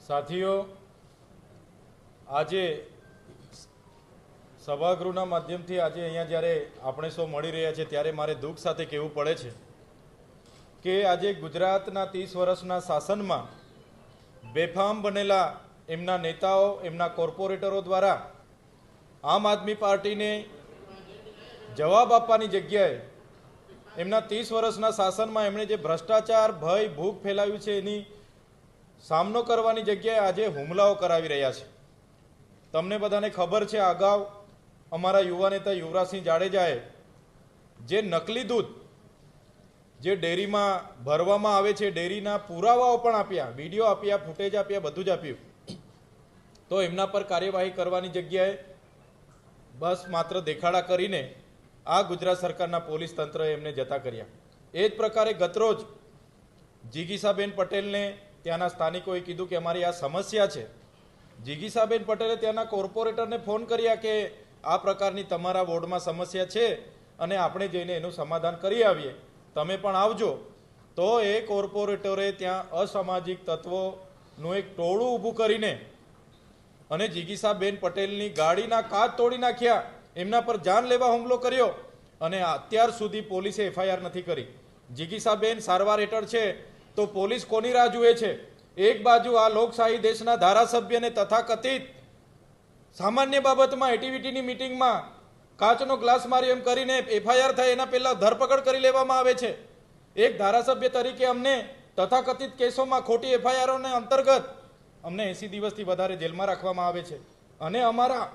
સાથીઓ, આજે સભાગૃહના માધ્યમથી આજે અહીંયા જ્યારે આપણે સૌ મળી રહ્યા છે ત્યારે મારે દુઃખ સાથે કહેવું પડે છે કે આજે ગુજરાતના 30 વર્ષના શાસનમાં બેફામ બનેલા એમના નેતાઓ, એમના કોર્પોરેટરો દ્વારા આમ આદમી પાર્ટીને જવાબ આપવાની જગ્યાએ એમના 30 વર્ષના શાસનમાં એમણે જે ભ્રષ્ટાચાર, ભય, ભૂખ ફેલાવ્યું છે એની સામનો કરવાની જગ્યાએ આજે હુમલાઓ કરાવી રહ્યા છે। તમને બધાને ખબર છે, અગાઉ અમારા યુવા નેતા યુવરાજસિંહ જાડેજાએ જે નકલી દૂધ જે ડેરીમાં ભરવામાં આવે છે, ડેરીના પુરાવાઓ પણ આપ્યા, વિડીયો આપ્યા, ફૂટેજ આપ્યા, બધું જ આપ્યું, તો એમના પર કાર્યવાહી કરવાની જગ્યાએ બસ માત્ર દેખાડા કરીને આ ગુજરાત સરકારના પોલીસ તંત્રએ એમને જતા કર્યા। એ જ પ્રકારે ગતરોજ જીગીસાબેન પટેલને ત્યાંના સ્થાનિકોએ કીધું કે અમારી આ સમસ્યા છે। જીગીસાબેન પટેલે ત્યાંના કોર્પોરેટરને ફોન કર્યા કે આ પ્રકારની તમારા વોર્ડમાં સમસ્યા છે અને આપણે જઈને એનું સમાધાન કરી આવીએ, તમે પણ આવજો। તો એ કોર્પોરેટરે ત્યાં અસામાજિક તત્વોનું એક ટોળું ઊભું કરીને અને જીગીસાબેન પટેલની ગાડીના કાચ તોડી નાખ્યા, એમના પર જાનલેવા હુમલો કર્યો અને અત્યાર સુધી પોલીસે એફઆઈઆર નથી કરી। જીગીસાબેન સારવાર હેઠળ છે તો પોલીસ કોની રાહ જુએ છે? એક બાજુ આ લોકશાહી દેશના ધારાસભ્યને તથાકથિત સામાન્ય બાબતમાં એટીવીટીની મિટિંગમાં કાચનો ગ્લાસ મારી એમ કરીને એફઆઈઆર થાય એના પહેલા ધરપકડ કરી લેવામાં આવે છે। એક ધારાસભ્ય તરીકે અમને તથાકથિત કેસોમાં ખોટી એફઆઈઆરોને અંતર્ગત અમને 80 દિવસથી વધારે જેલમાં રાખવામાં આવે છે અને અમારા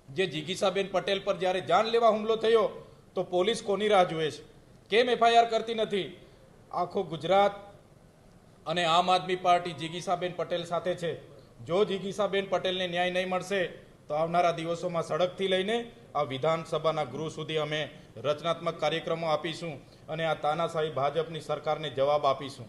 જે જીગીસાબેન પટેલ પર જ્યારે જાનલેવા હુમલો થયો તો પોલીસ કોની રાહ જુએ છે? કેમ એફઆઈઆર કરતી નથી? આખો ગુજરાત અને આમ આદમી પાર્ટી જીગીસાબેન પટેલ સાથે છે। જો જીગીસાબેન પટેલને ન્યાય નહીં મળશે તો આવનારા દિવસોમાં સડકથી લઈને આ વિધાનસભાના ગૃહ સુધી અમે રચનાત્મક કાર્યક્રમો આપીશું અને આ તાનાશાહી ભાજપની સરકારને જવાબ આપીશું।